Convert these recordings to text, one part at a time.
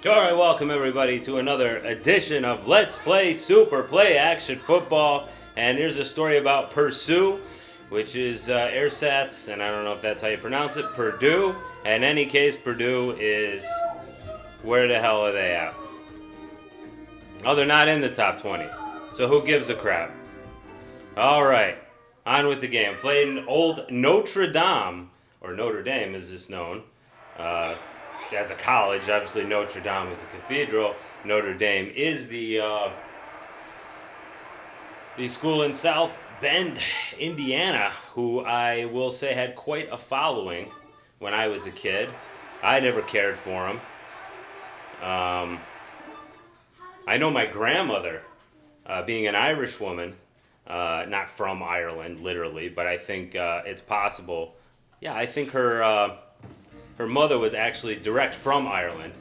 Alright, welcome everybody to another edition of Let's Play Super Play Action Football. And here's a story about Pursue, which is AirSats, and I don't know if that's how you pronounce it, Purdue. In any case, Purdue is... where the hell are they at? Oh, they're not in the top 20. So who gives a crap? Alright, on with the game. Played in old Notre Dame, or Notre Dame as it's known. As a college, obviously Notre Dame is the cathedral. Notre Dame is the school in South Bend, Indiana, who I will say had quite a following when I was a kid. I never cared for them. I know my grandmother, being an Irish woman, not from Ireland literally, but I think it's possible. Yeah, I think her mother was actually direct from Ireland.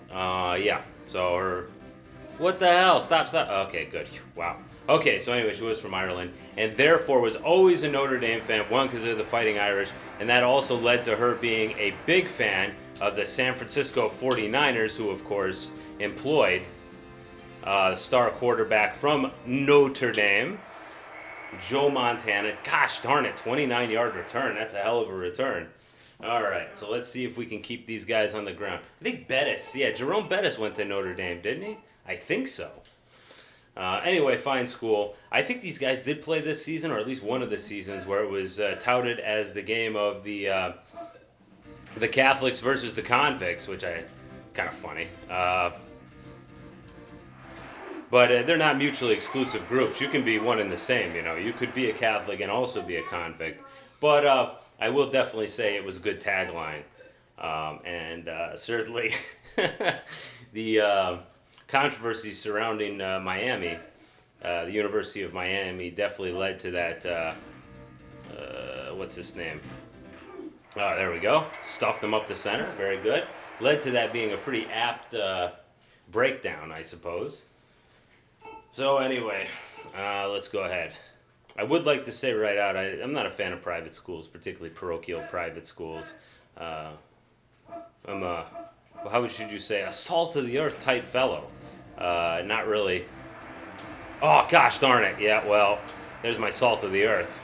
Yeah. So her... what the hell? Stop. Okay, good. Wow. Okay, so anyway, she was from Ireland, and therefore was always a Notre Dame fan, one, because they're the Fighting Irish, and that also led to her being a big fan of the San Francisco 49ers, who, of course, employed star quarterback from Notre Dame, Joe Montana. Gosh darn it, 29-yard return. That's a hell of a return. All right, so let's see if we can keep these guys on the ground. I think Bettis, Jerome Bettis went to Notre Dame, didn't he? I think so. Anyway, fine school. I think these guys did play this season, or at least one of the seasons, where it was touted as the game of the Catholics versus the Convicts, which I kind of funny. But they're not mutually exclusive groups. You can be one and the same, you know. You could be a Catholic and also be a convict. But I will definitely say it was a good tagline. And certainly the controversy surrounding Miami, the University of Miami, definitely led to that, what's his name? Oh, there we go. Stuffed him up the center. Very good. Led to that being a pretty apt breakdown, I suppose. So anyway, let's go ahead. I would like to say right out, I'm not a fan of private schools, particularly parochial private schools. I'm a, how should you say, a salt of the earth type fellow. Not really. Oh, gosh darn it. Yeah, well, there's my salt of the earth.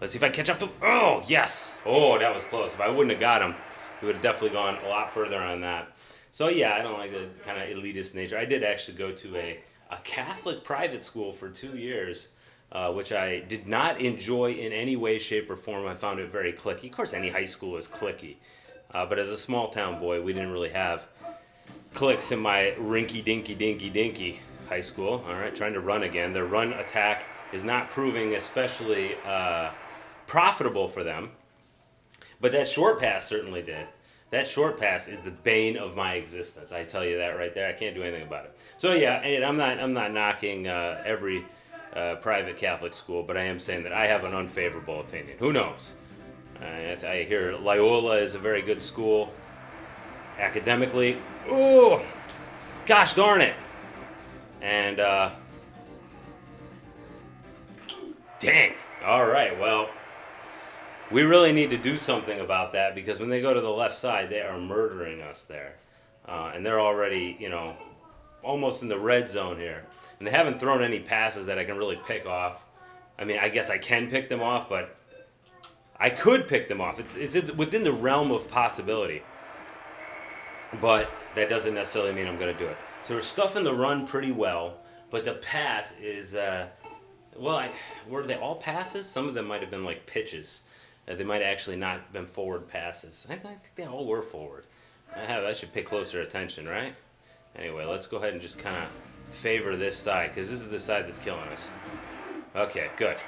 Let's see if I catch up to... oh, yes. Oh, that was close. If I wouldn't have got him, he would have definitely gone a lot further on that. So, yeah, I don't like the kind of elitist nature. I did actually go to a Catholic private school for 2 years, which I did not enjoy in any way, shape, or form. I found it very cliquey. Of course, any high school is cliquey. But as a small-town boy, we didn't really have cliques in my rinky-dinky high school. All right, trying to run again. Their run attack is not proving especially profitable for them. But that short pass certainly did. That short pass is the bane of my existence. I tell you that right there. I can't do anything about it. So yeah, and I'm not knocking every private Catholic school, but I am saying that I have an unfavorable opinion. Who knows? I hear Loyola is a very good school academically. Ooh, gosh darn it! And dang. All right. Well, we really need to do something about that, because when they go to the left side, they are murdering us there. And they're already, almost in the red zone here. And they haven't thrown any passes that I can really pick off. I mean, I guess I can pick them off, but I could pick them off. It's within the realm of possibility. But that doesn't necessarily mean I'm going to do it. So we're stuffing the run pretty well, but the pass is, were they all passes? Some of them might have been like pitches. They might have actually not been forward passes. I think they all were forward. I should pay closer attention, right? Anyway, let's go ahead and just kind of favor this side, because this is the side that's killing us. Okay, good.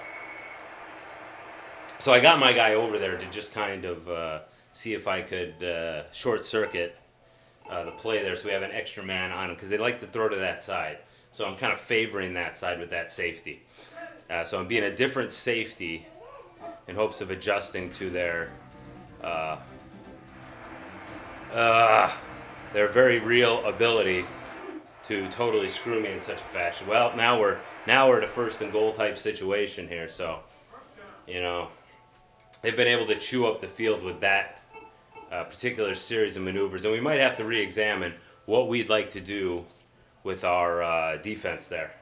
So I got my guy over there to just kind of see if I could short circuit the play there, so we have an extra man on him, because they like to throw to that side. So I'm kind of favoring that side with that safety. So I'm being a different safety in hopes of adjusting to their very real ability to totally screw me in such a fashion. Well, now we're at a first and goal type situation here, so they've been able to chew up the field with that particular series of maneuvers, and we might have to re-examine what we'd like to do with our defense there,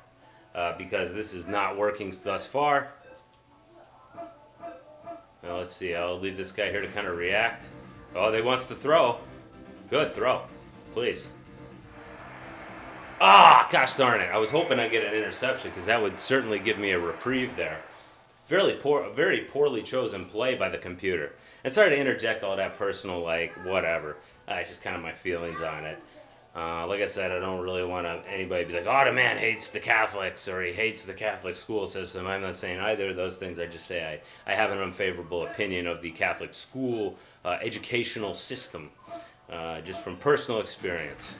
because this is not working thus far. Now let's see. I'll leave this guy here to kind of react. Oh, they wants to throw. Good throw, please. Ah, gosh darn it! I was hoping I'd get an interception because that would certainly give me a reprieve there. Very poorly chosen play by the computer. And sorry to interject all that personal, like, whatever. It's just kind of my feelings on it. Like I said, I don't really want anybody to be like, oh, the man hates the Catholics or he hates the Catholic school system. I'm not saying either of those things. I just say I have an unfavorable opinion of the Catholic school educational system, just from personal experience.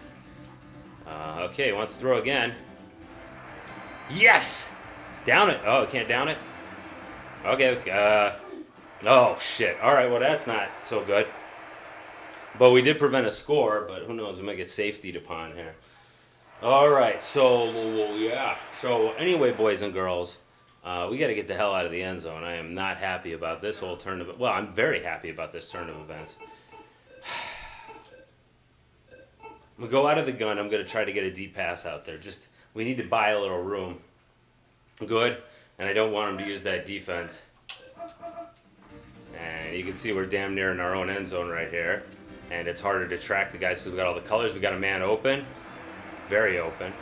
Okay, wants to throw again. Yes! Down it. Oh, can't down it? Okay. Oh, shit. All right, well, that's not so good. But we did prevent a score, but who knows? We might get safetied upon here. All right, so, yeah. So, anyway, boys and girls, we got to get the hell out of the end zone. I am not happy about this whole turn of... Well, I'm very happy about this turn of events. I'm going to go out of the gun. I'm going to try to get a deep pass out there. Just, we need to buy a little room. Good. And I don't want him to use that defense. And you can see we're damn near in our own end zone right here. And it's harder to track the guys because we got all the colors. We got a man open. Very open.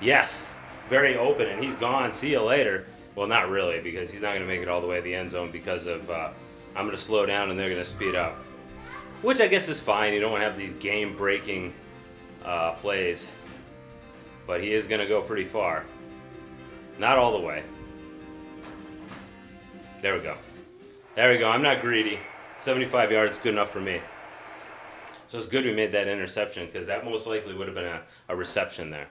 Yes. Very open. And he's gone. See you later. Well, not really, because he's not going to make it all the way to the end zone because of I'm going to slow down and they're going to speed up. Which I guess is fine. You don't want to have these game-breaking plays. But he is going to go pretty far. Not all the way. There we go. There we go. I'm not greedy. 75 yards is good enough for me. So it's good we made that interception because that most likely would have been a reception there.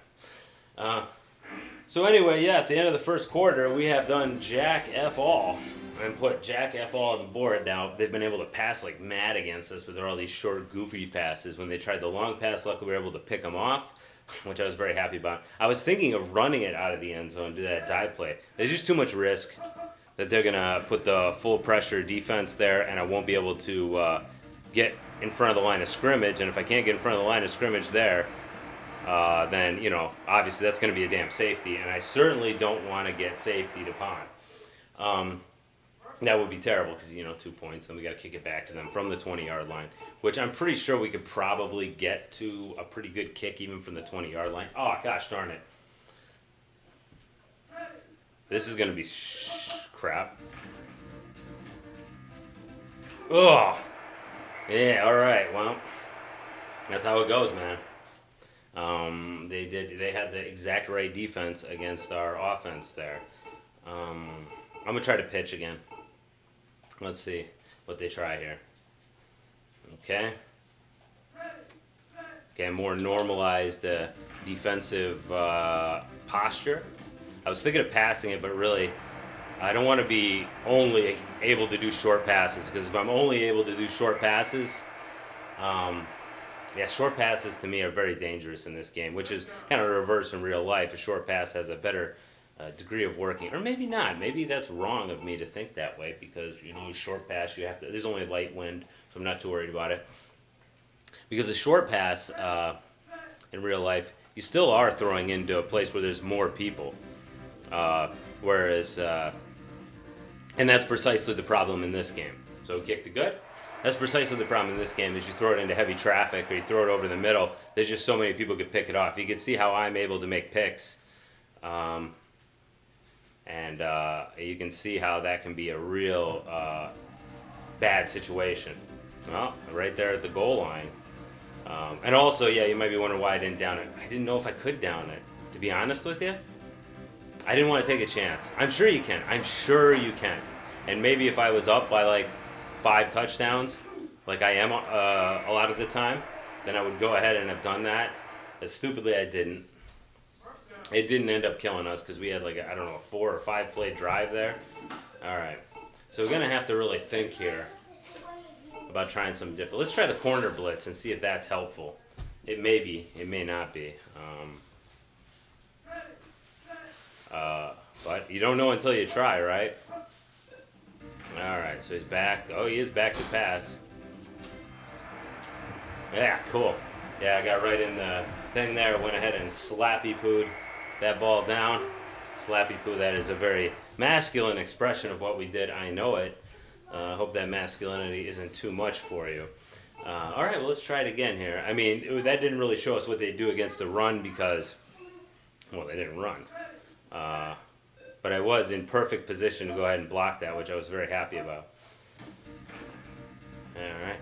So anyway, yeah, at the end of the first quarter, we have done jack F all and put jack F all on the board. Now, they've been able to pass like mad against us, but there are all these short, goofy passes. When they tried the long pass, luckily we were able to pick them off, which I was very happy about. I was thinking of running it out of the end zone, do that dive play. There's just too much risk that they're going to put the full pressure defense there, and I won't be able to get in front of the line of scrimmage. And if I can't get in front of the line of scrimmage there, then, you know, obviously that's going to be a damn safety, and I certainly don't want to get safetied upon. That would be terrible because, you know, 2 points, then we got to kick it back to them from the 20-yard line, which I'm pretty sure we could probably get to a pretty good kick even from the 20-yard line. Oh, gosh darn it. This is going to be crap. Ugh. Yeah, all right, well, that's how it goes, man. They had the exact right defense against our offense there. I'm going to try to pitch again. Let's see what they try here. Okay, more normalized defensive posture. I was thinking of passing it, but really, I don't want to be only able to do short passes, because if I'm only able to do short passes, short passes to me are very dangerous in this game, which is kind of reverse in real life. A short pass has a better degree of working, or maybe not. Maybe that's wrong of me to think that way, because, you know, a short pass, you have to. There's only light wind, so I'm not too worried about it. Because a short pass in real life, you still are throwing into a place where there's more people. Whereas, and that's precisely the problem in this game. So kick to good. That's precisely the problem in this game, is you throw it into heavy traffic or you throw it over the middle. There's just so many people could pick it off. You can see how I'm able to make picks. And you can see how that can be a real bad situation. Well, right there at the goal line. And also, yeah, you might be wondering why I didn't down it. I didn't know if I could down it, to be honest with you. I didn't want to take a chance. I'm sure you can. And maybe if I was up by like 5 touchdowns, like I am a lot of the time, then I would go ahead and have done that. As stupidly, I didn't. It didn't end up killing us because we had like, a 4 or 5 play drive there. All right. So we're going to have to really think here about trying some different. Let's try the corner blitz and see if that's helpful. It may be. It may not be. But you don't know until you try, right? All right, so he's back. Oh, he is back to pass. Yeah, cool. Yeah, I got right in the thing there. Went ahead and slappy pooed that ball down. Slappy poo. That is a very masculine expression of what we did. I know it. I hope that masculinity isn't too much for you. All right, well, let's try it again here. I mean, that didn't really show us what they do against the run because, well, they didn't run. But I was in perfect position to go ahead and block that, which I was very happy about. All right,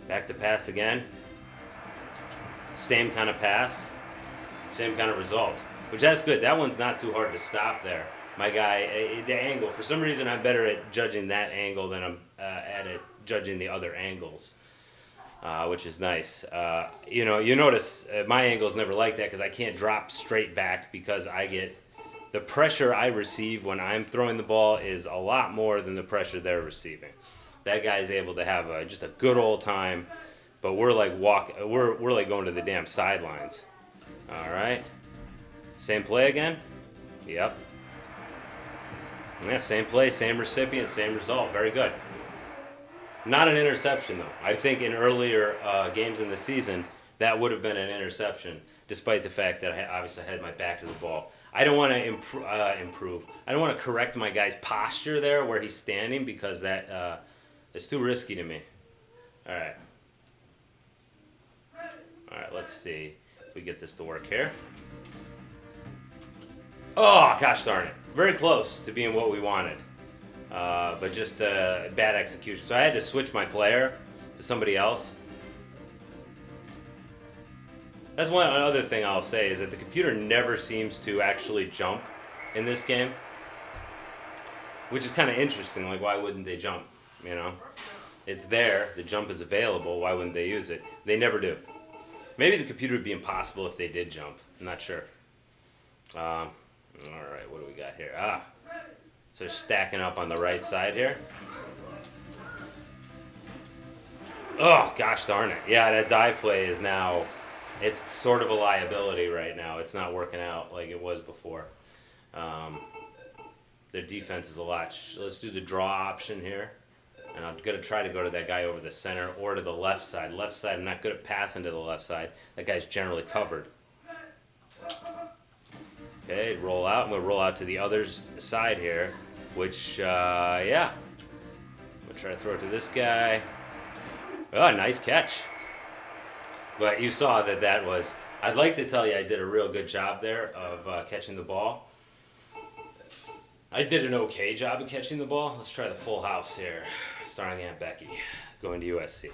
back to pass again. Same kind of pass, same kind of result, which that's good. That one's not too hard to stop there. My guy, the angle, for some reason I'm better at judging that angle than I'm at it judging the other angles, which is nice. You notice my angle's never like that because I can't drop straight back because I get, the pressure I receive when I'm throwing the ball is a lot more than the pressure they're receiving. That guy's able to have just a good old time. But we're like we're like going to the damn sidelines. All right. Same play again? Yep. Yeah, same play, same recipient, same result. Very good. Not an interception though. I think in earlier games in the season that would have been an interception, despite the fact that I obviously had my back to the ball. I don't want to improve. I don't want to correct my guy's posture there where he's standing because that is too risky to me. All right. All right, let's see if we get this to work here. Oh, gosh darn it. Very close to being what we wanted. But just bad execution. So I had to switch my player to somebody else. That's one other thing I'll say is that the computer never seems to actually jump in this game. Which is kind of interesting. Like, why wouldn't they jump? You know? It's there. The jump is available. Why wouldn't they use it? They never do. Maybe the computer would be impossible if they did jump. I'm not sure. All right, what do we got here? So stacking up on the right side here. Oh, gosh darn it. Yeah, that dive play is now, it's sort of a liability right now. It's not working out like it was before. Their defense is a lot. Let's do the draw option here. And I'm going to try to go to that guy over the center or to the left side. Left side, I'm not good at passing to the left side. That guy's generally covered. Okay, roll out. I'm going to roll out to the other side here, which, yeah. I'm going to try to throw it to this guy. Oh, nice catch. But you saw that was, I'd like to tell you I did a real good job there of catching the ball. I did an okay job of catching the ball. Let's try the full house here. Starring Aunt Becky, going to USC.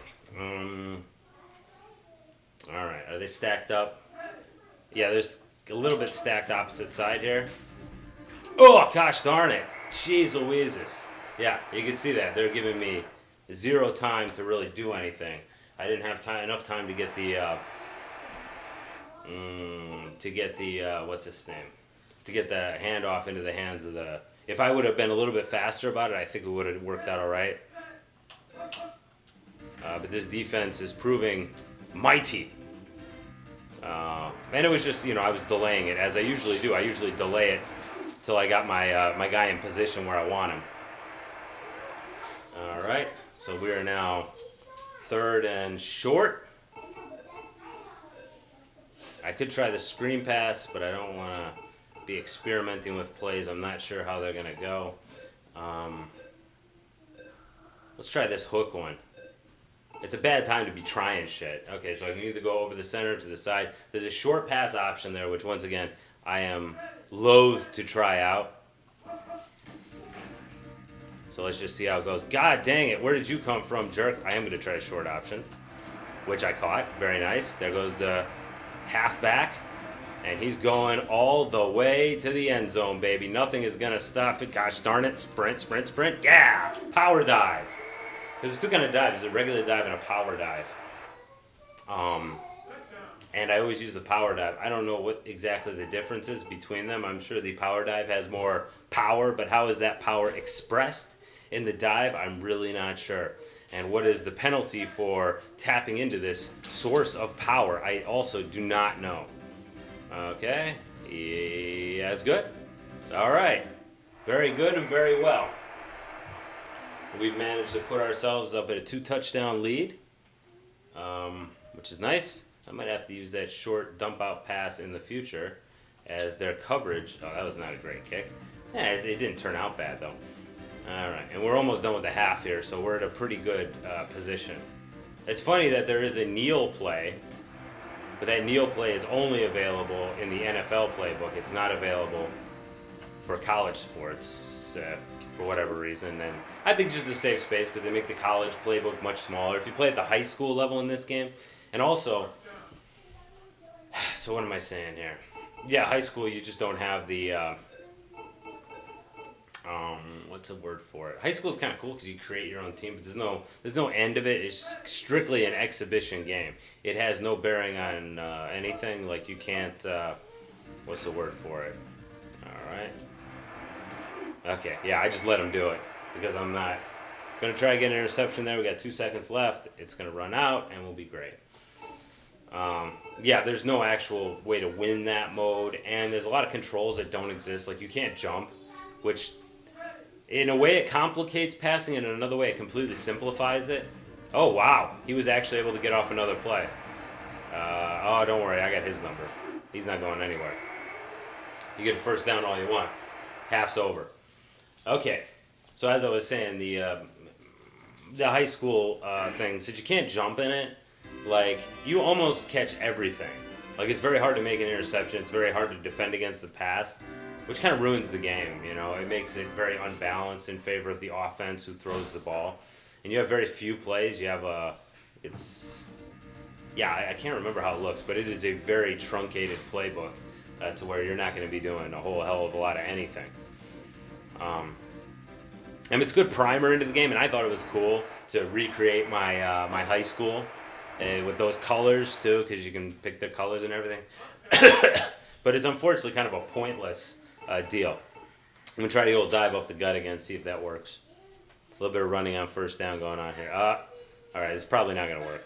All right, are they stacked up? Yeah, there's a little bit stacked opposite side here. Oh, gosh darn it. Jeez Louises. Yeah, you can see that. They're giving me zero time to really do anything. I didn't have enough time to get the, what's his name? To get the handoff into the hands of the... If I would have been a little bit faster about it, I think it would have worked out all right. But this defense is proving mighty. And it was just, I was delaying it, as I usually do. I usually delay it till I got my guy in position where I want him. All right, so we are now 3rd and short. I could try the screen pass, but I don't want to be experimenting with plays. I'm not sure how they're going to go. Let's try this hook one. It's a bad time to be trying shit. Okay, so I can either go over the center to the side. There's a short pass option there, which once again, I am loath to try out. So let's just see how it goes. God dang it, where did you come from, jerk? I am going to try a short option, which I caught. Very nice. There goes the halfback. And he's going all the way to the end zone, baby. Nothing is going to stop it. Gosh darn it. Sprint, sprint, sprint. Yeah! Power dive. There's two kind of dives. There's a regular dive and a power dive. And I always use the power dive. I don't know what exactly the difference is between them. I'm sure the power dive has more power, but how is that power expressed in the dive? I'm really not sure. And what is the penalty for tapping into this source of power? I also do not know. Okay, yeah, that's good. All right, very good and very well. We've managed to put ourselves up at a 2-touchdown lead. which is nice. I might have to use that short dump out pass in the future as their coverage. Oh, that was not a great kick. Yeah, it didn't turn out bad though. All right, and we're almost done with the half here, so we're at a pretty good position. It's funny that there is a kneel play, but that kneel play is only available in the NFL playbook. It's not available for college sports for whatever reason. And I think just a safe space because they make the college playbook much smaller. If you play at the high school level in this game, and also, so what am I saying here? Yeah, high school, you just don't have the, what's the word for it? High school is kind of cool because you create your own team, but there's no end of it. It's strictly an exhibition game. It has no bearing on anything. Like you can't, what's the word for it? All right. Okay, yeah, I just let him do it because I'm not going to try to get an interception there. We got 2 seconds left. It's going to run out and we'll be great. Yeah, there's no actual way to win that mode, and there's a lot of controls that don't exist. Like you can't jump, which in a way it complicates passing, and in another way it completely simplifies it. Oh wow, he was actually able to get off another play. Oh, don't worry, I got his number. He's not going anywhere. You get a first down all you want. Half's over. Okay, so as I was saying, the high school thing, since you can't jump in it, like, you almost catch everything. Like, it's very hard to make an interception. It's very hard to defend against the pass, which kind of ruins the game, you know. It makes it very unbalanced in favor of the offense who throws the ball. And you have very few plays. You have I can't remember how it looks, but it is a very truncated playbook to where you're not going to be doing a whole hell of a lot of anything. And it's a good primer into the game, and I thought it was cool to recreate my my high school. With those colors too, because you can pick the colors and everything. But it's unfortunately kind of a pointless deal. I'm going to try the old dive up the gut again, see if that works. A little bit of running on first down going on here. Alright, it's probably not going to work.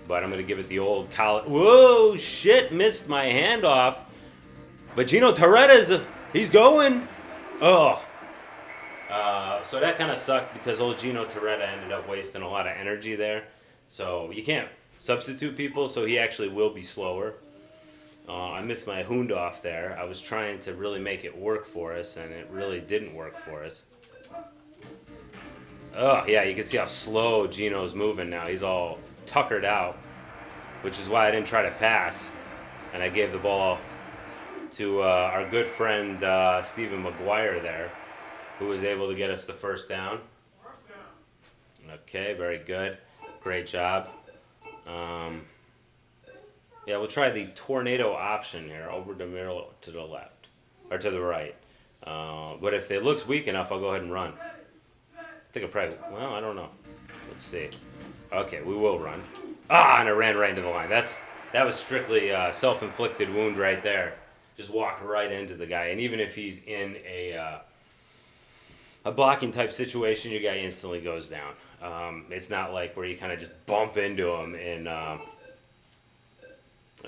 But I'm going to give it the old college. Whoa, shit, missed my handoff. But Gino Torretta's, he's going. Oh. So that kind of sucked because old Gino Torretta ended up wasting a lot of energy there. So you can't substitute people, so he actually will be slower. I missed my Hoondoff there. I was trying to really make it work for us, and it really didn't work for us. Oh, yeah, you can see how slow Gino's moving now. He's all tuckered out, which is why I didn't try to pass. And I gave the ball to our good friend Stephen McGuire there, who was able to get us the first down. Okay, very good. Great job. Yeah, we'll try the tornado option here, over the middle to the left, or to the right. But if it looks weak enough, I'll go ahead and run. I think I probably, well, I don't know. Let's see. Okay, we will run. And I ran right into the line. That was strictly self-inflicted wound right there. Just walk right into the guy. And even if he's in a blocking type situation, your guy instantly goes down. It's not like where you kind of just bump into him in,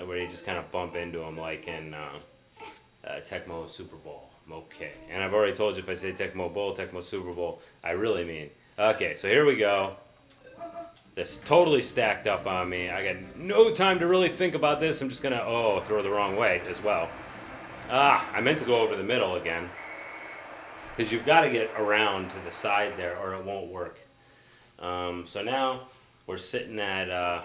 where you just kind of bump into him like in Tecmo Super Bowl. Okay. And I've already told you if I say Tecmo Bowl, Tecmo Super Bowl, I really mean. Okay, so here we go. This totally stacked up on me. I got no time to really think about this. I'm just going to, throw the wrong way as well. I meant to go over the middle again. Because you've got to get around to the side there or it won't work. So now we're sitting at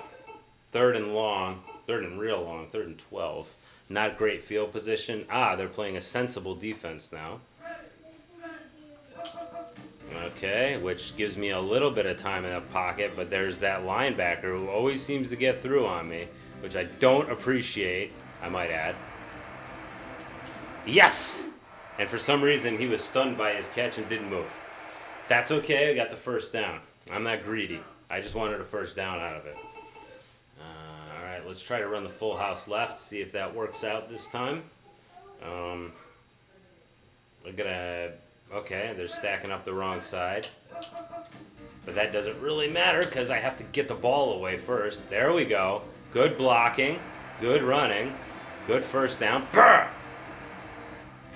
third and real long, 3rd and 12. Not great field position. They're playing a sensible defense now. Okay, which gives me a little bit of time in the pocket, but there's that linebacker who always seems to get through on me, which I don't appreciate, I might add. Yes! And for some reason, he was stunned by his catch and didn't move. That's okay, I got the first down. I'm not greedy. I just wanted a first down out of it. All right, let's try to run the full house left, see if that works out this time. Okay, they're stacking up the wrong side. But that doesn't really matter because I have to get the ball away first. There we go. Good blocking, good running, good first down. Brr!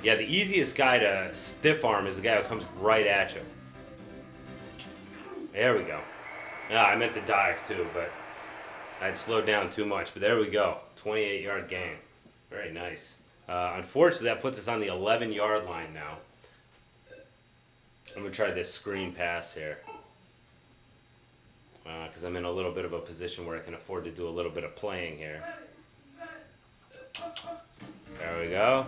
Yeah, the easiest guy to stiff arm is the guy who comes right at you. There we go. I meant to dive too, but I'd slowed down too much, but there we go. 28-yard gain. Very nice. Unfortunately, that puts us on the 11-yard line now. I'm going to try this screen pass here. Because I'm in a little bit of a position where I can afford to do a little bit of playing here. There we go.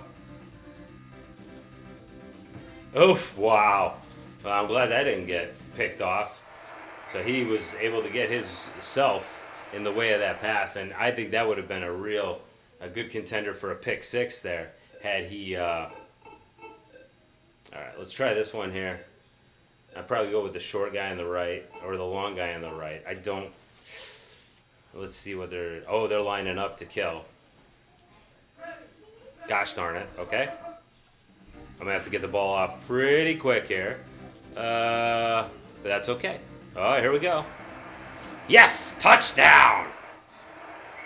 Oof, wow. Well, I'm glad that didn't get picked off. So he was able to get himself in the way of that pass, and I think that would have been a good contender for a pick six there had he. All right, let's try this one here. I'd probably go with the short guy on the right or the long guy on the right. I don't. Let's see what they're. Oh, they're lining up to kill. Gosh darn it. Okay. I'm gonna have to get the ball off pretty quick here. But that's okay. Oh, here we go. Yes! Touchdown!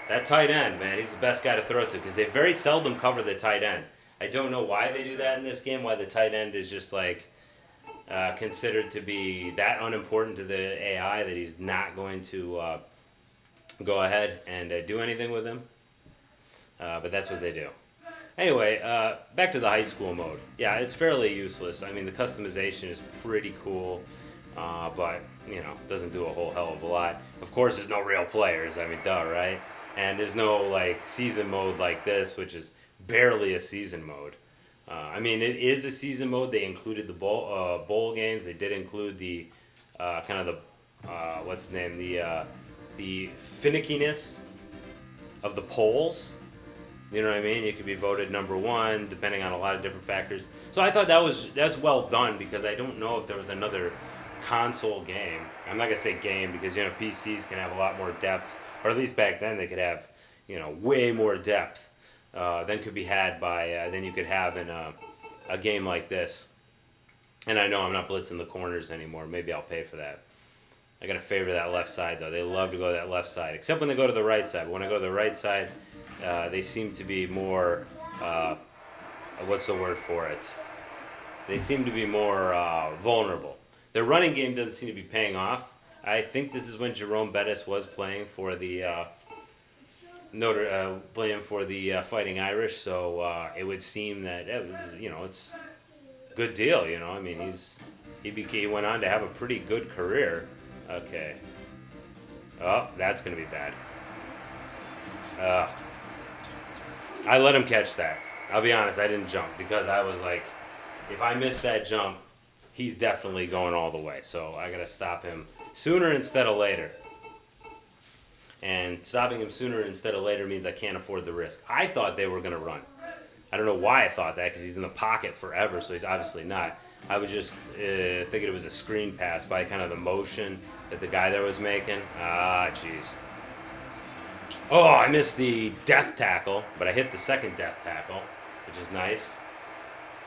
That tight end, man, he's the best guy to throw to because they very seldom cover the tight end. I don't know why they do that in this game, why the tight end is just like considered to be that unimportant to the AI that he's not going to go ahead and do anything with him. But that's what they do. Anyway, back to the high school mode. Yeah, it's fairly useless. I mean, the customization is pretty cool. But, doesn't do a whole hell of a lot. Of course, there's no real players. I mean, duh, right? And there's no, season mode like this, which is barely a season mode. I mean, it is a season mode. They included the bowl games. They did include the, what's the name? The finickiness of the polls. You know what I mean? You could be voted number one, depending on a lot of different factors. So I thought that's well done because I don't know if there was another console game. I'm not gonna say game because PCs can have a lot more depth, or at least back then they could have way more depth than could be had by than you could have in a game like this. And I know I'm not blitzing the corners anymore. Maybe I'll pay for that. I gotta favor that left side though. They love to go to that left side, except when they go to the right side. When I go to the right side, they seem to be more. What's the word for it? They seem to be more vulnerable. Their running game doesn't seem to be paying off. I think this is when Jerome Bettis was playing for the Notre, playing for the Fighting Irish. So it would seem that it was, it's a good deal. I mean, he went on to have a pretty good career. Okay. Oh, that's gonna be bad. I let him catch that. I'll be honest, I didn't jump because I was like, if I miss that jump, he's definitely going all the way. So I got to stop him sooner instead of later. And stopping him sooner instead of later means I can't afford the risk. I thought they were going to run. I don't know why I thought that because he's in the pocket forever, so he's obviously not. I was just thinking it was a screen pass by kind of the motion that the guy there was making. Jeez. Oh, I missed the death tackle, but I hit the second death tackle, which is nice.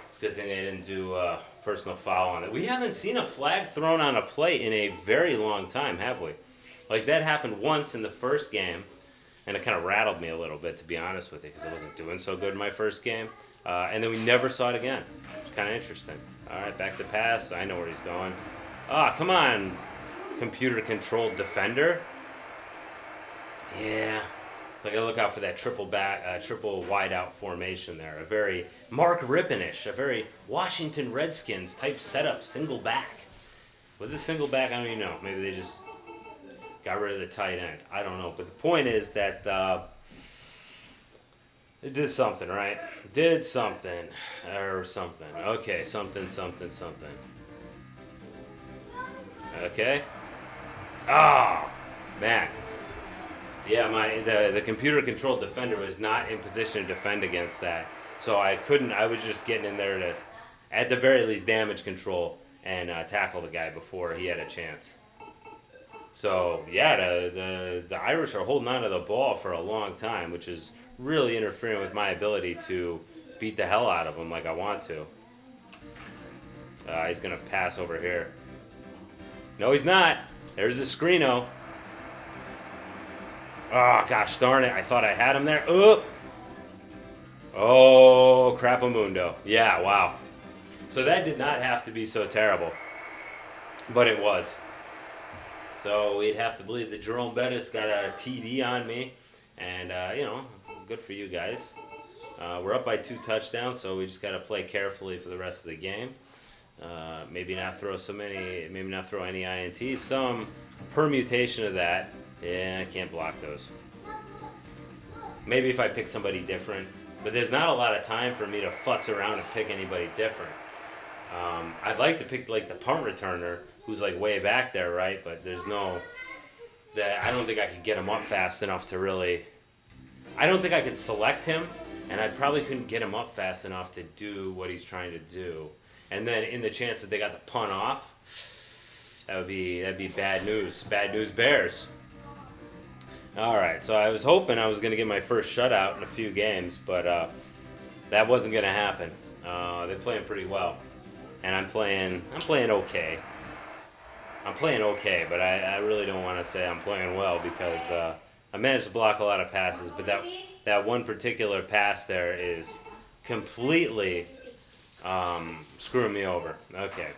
It's a good thing they didn't do personal foul on it. We haven't seen a flag thrown on a play in a very long time, have we? Like, that happened once in the first game, and it kind of rattled me a little bit, to be honest with you, because I wasn't doing so good in my first game. And then we never saw it again. It's kind of interesting. All right, back to pass. I know where he's going. Come on, computer-controlled defender. Yeah. So I got to look out for that triple wide-out formation there. A very Mark Ripponish, a very Washington Redskins type setup, single back. Was it single back? I don't even know. Maybe they just got rid of the tight end. I don't know. But the point is that it did something, right? Did something. Or something. Okay, something. Okay. Man. Yeah, the computer-controlled defender was not in position to defend against that. So I was just getting in there to, at the very least, damage control and tackle the guy before he had a chance. So, yeah, the Irish are holding on to the ball for a long time, which is really interfering with my ability to beat the hell out of them like I want to. He's going to pass over here. No, he's not. There's the screeno. Oh, gosh darn it. I thought I had him there. Oh, crapamundo. Yeah, wow. So that did not have to be so terrible. But it was. So we'd have to believe that Jerome Bettis got a TD on me. And, good for you guys. We're up by 2 touchdowns, so we just got to play carefully for the rest of the game. Maybe not throw any INTs. Some permutation of that. Yeah, I can't block those. Maybe if I pick somebody different. But there's not a lot of time for me to futz around and pick anybody different. I'd like to pick like the punt returner who's like way back there, right? But there's no... I don't think I could get him up fast enough to really... I don't think I could select him, and I probably couldn't get him up fast enough to do what he's trying to do. And then in the chance that they got the punt off, that'd be bad news. Bad news Bears. All right, so I was hoping I was going to get my first shutout in a few games, but that wasn't going to happen. They're playing pretty well, and I'm playing okay. I'm playing okay, but I really don't want to say I'm playing well because I managed to block a lot of passes, but that one particular pass there is completely screwing me over. Okay,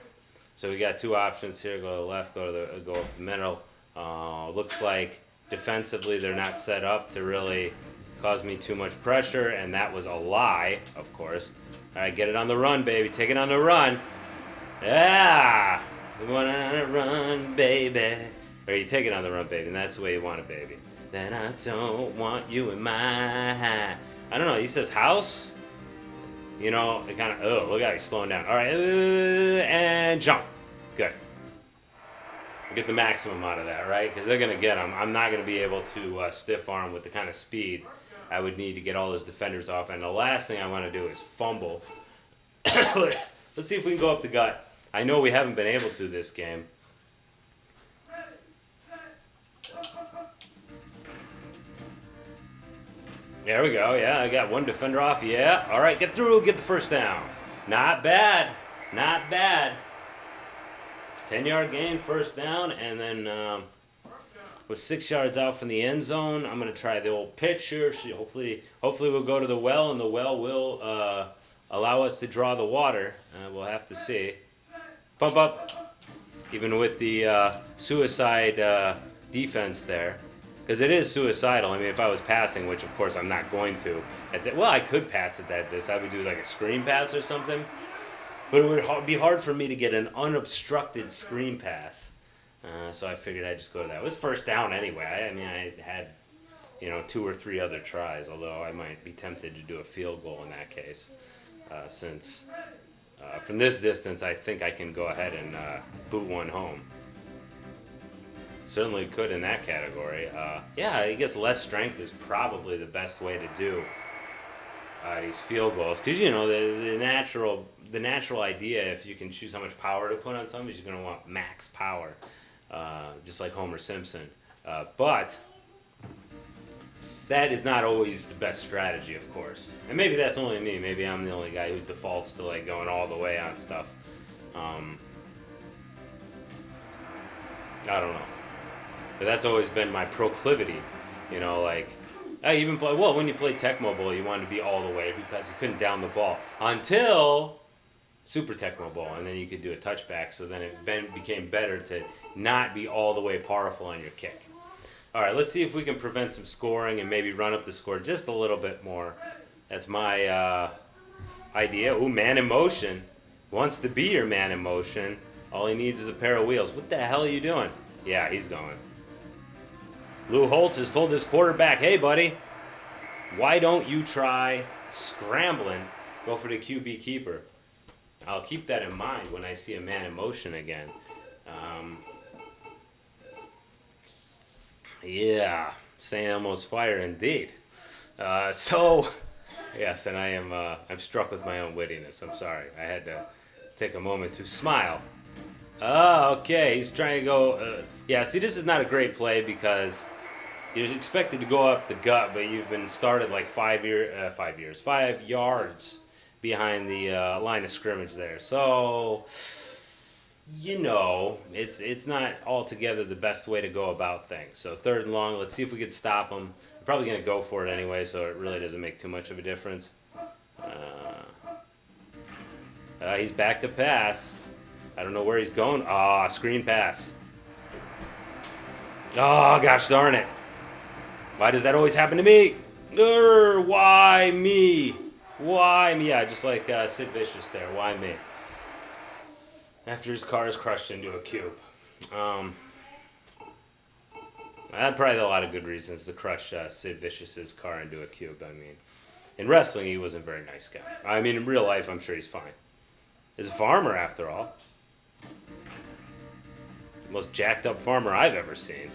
so we got 2 options here: go to the left, go up the middle. Looks like defensively they're not set up to really cause me too much pressure, and that was a lie, of course. All right, get it on the run, baby. Take it on the run. Yeah, we want it on the run, baby. Or you take it on the run, baby, and that's the way you want it, baby. Then I don't want you in my... I don't know, he says house? It kind of... look at he's slowing down. All right, and jump. Good. Get the maximum out of that, right? Because they're going to get him. I'm not going to be able to stiff arm with the kind of speed I would need to get all those defenders off. And the last thing I want to do is fumble. Let's see if we can go up the gut. I know we haven't been able to this game. There we go. Yeah, I got one defender off. Yeah. All right, get through. Get the first down. Not bad. Not bad. 10-yard gain, first down, and then with 6 yards out from the end zone, I'm going to try the old pitch here. Hopefully we'll go to the well, and the well will allow us to draw the water. We'll have to see. Pump up, even with the suicide defense there. Because it is suicidal. I mean, if I was passing, which of course I'm not going to. I could pass it at this. I would do like a screen pass or something. But it would be hard for me to get an unobstructed screen pass. So I figured I'd just go to that. It was first down anyway. I had, 2 or 3 other tries, although I might be tempted to do a field goal in that case. Since from this distance, I think I can go ahead and boot one home. Certainly could in that category. I guess less strength is probably the best way to do these field goals. Because, the natural idea, if you can choose how much power to put on something, is you're going to want max power, just like Homer Simpson. But that is not always the best strategy, of course. And maybe that's only me. Maybe I'm the only guy who defaults to like going all the way on stuff. I don't know. But that's always been my proclivity. I even play, when you play Tecmo Bowl, you wanted to be all the way because you couldn't down the ball until Super Tecmo Bowl, and then you could do a touchback, so then it became better to not be all the way powerful on your kick. All right, let's see if we can prevent some scoring and maybe run up the score just a little bit more. That's my idea. Ooh, man in motion. Wants to be your man in motion. All he needs is a pair of wheels. What the hell are you doing? Yeah, he's going. Lou Holtz has told his quarterback, hey, buddy, why don't you try scrambling, go for the QB keeper? I'll keep that in mind when I see a man in motion again. St. Elmo's fire indeed. Yes, and I'm struck with my own wittiness. I'm sorry. I had to take a moment to smile. Oh, okay. He's trying to go. See, this is not a great play because you're expected to go up the gut, but you've been started like 5 yards behind the line of scrimmage there. So, it's not altogether the best way to go about things. So 3rd and long, let's see if we can stop him. I'm probably going to go for it anyway, so it really doesn't make too much of a difference. He's back to pass. I don't know where he's going. Screen pass. Oh, gosh darn it. Why does that always happen to me? Why me? Why me? Yeah, just like Sid Vicious there. Why me? After his car is crushed into a cube. I had probably a lot of good reasons to crush Sid Vicious's car into a cube. I mean, in wrestling, he wasn't a very nice guy. I mean, in real life, I'm sure he's fine. He's a farmer, after all. The most jacked up farmer I've ever seen.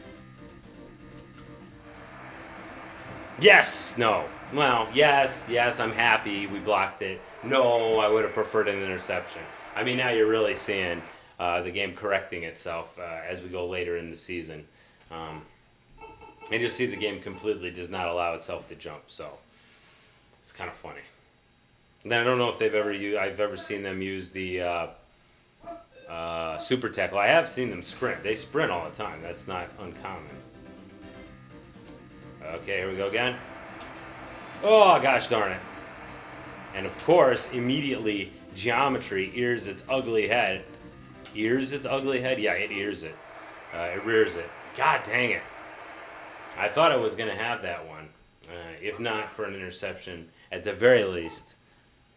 Yes, no. Well, yes, I'm happy we blocked it. No, I would have preferred an interception. I mean, now you're really seeing the game correcting itself as we go later in the season. And you'll see the game completely does not allow itself to jump, so it's kind of funny. And I don't know if I've ever seen them use the super tackle. I have seen them sprint. They sprint all the time. That's not uncommon. Okay, here we go again. Oh, gosh darn it. And of course, immediately, geometry ears its ugly head. Ears its ugly head? Yeah, it ears it. It rears it. God dang it. I thought I was going to have that one. If not for an interception, at the very least,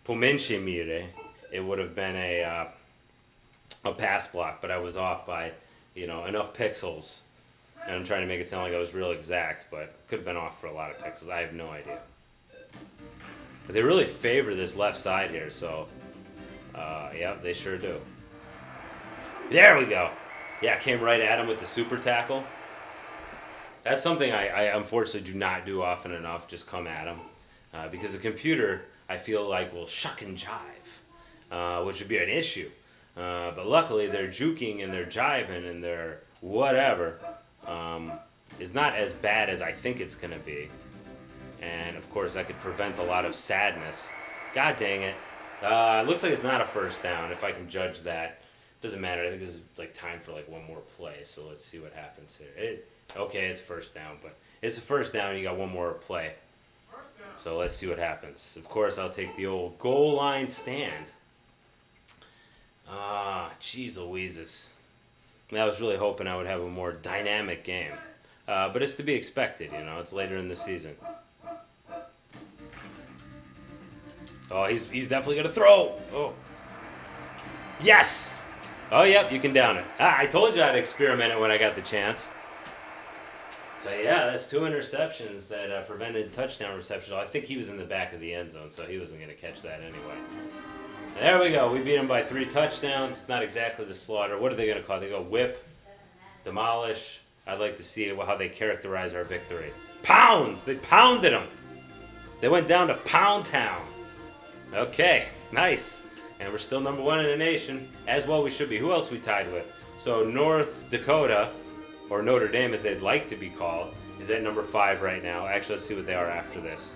Pomenche Mire, it would have been a pass block, but I was off by, enough pixels. And I'm trying to make it sound like I was real exact, but could have been off for a lot of pixels. I have no idea. But they really favor this left side here, so yeah, they sure do. There we go. Yeah, came right at him with the super tackle. That's something I unfortunately do not do often enough, just come at him. Because the computer, I feel like, will shuck and jive, which would be an issue. But luckily, their juking and their jiving and their whatever is not as bad as I think it's going to be. And, of course, that could prevent a lot of sadness. God dang it. It looks like it's not a first down, if I can judge that. Doesn't matter. I think there's time for one more play, so let's see what happens here. Okay, it's first down, but it's a first down. You got one more play. So let's see what happens. Of course, I'll take the old goal line stand. Jeez Louises. I was really hoping I would have a more dynamic game. But it's to be expected, It's later in the season. Oh, he's definitely going to throw. Oh. Yes! Oh, yep, you can down it. I told you I'd experiment it when I got the chance. So, yeah, that's 2 interceptions that prevented touchdown reception. I think he was in the back of the end zone, so he wasn't going to catch that anyway. And there we go. We beat him by 3 touchdowns. Not exactly the slaughter. What are they going to call it? They go whip, demolish. I'd like to see how they characterize our victory. Pounds! They pounded them. They went down to Pound Town. Okay, nice. And we're still number 1 in the nation, as well we should be. Who else we tied with? So North Dakota, or Notre Dame as they'd like to be called, is at number 5 right now. Actually, let's see what they are after this.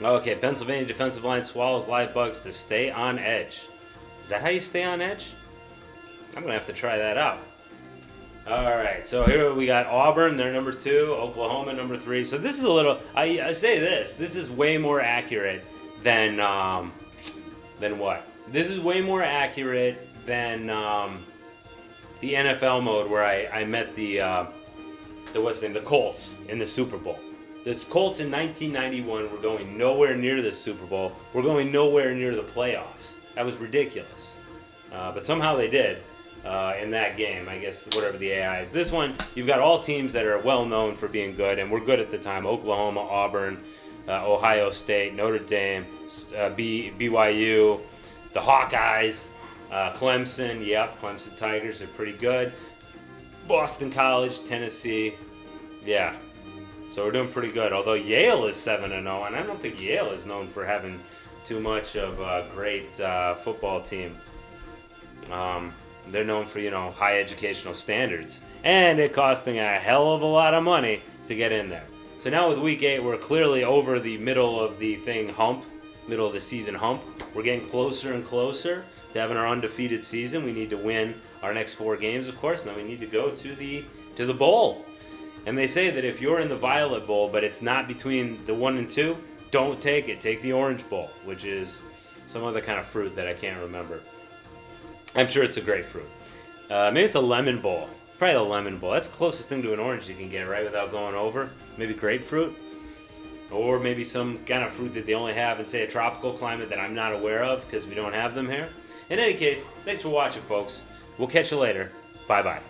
Okay, Pennsylvania defensive line swallows live bugs to stay on edge. Is that how you stay on edge? I'm going to have to try that out. All right, so here we got Auburn, they're number 2, Oklahoma, number 3. So this is a little, I say this is way more accurate than what? This is way more accurate than the NFL mode where I met the Colts in the Super Bowl. The Colts in 1991 were going nowhere near the Super Bowl. We're going nowhere near the playoffs. That was ridiculous. But somehow they did in that game. I guess whatever the AI is. This one, you've got all teams that are well known for being good, and we're good at the time. Oklahoma, Auburn, Ohio State, Notre Dame, BYU, the Hawkeyes, Clemson. Yep, Clemson Tigers are pretty good. Boston College, Tennessee. Yeah. So we're doing pretty good. Although Yale is 7-0, and I don't think Yale is known for having too much of a great football team. They're known for, high educational standards. And it costing a hell of a lot of money to get in there. So now with Week 8, we're clearly over the middle of the middle of the season hump. We're getting closer and closer to having our undefeated season. We need to win our next 4 games, of course. Now we need to go to the bowl. And they say that if you're in the Violet Bowl, but it's not between the 1 and 2, don't take it. Take the Orange Bowl, which is some other kind of fruit that I can't remember. I'm sure it's a grapefruit. Maybe it's a Lemon Bowl. Probably the lemon bowl. That's the closest thing to an orange you can get, right? Without going over. Maybe grapefruit. Or maybe some kind of fruit that they only have in, say, a tropical climate that I'm not aware of because we don't have them here. In any case, thanks for watching, folks. We'll catch you later. Bye-bye.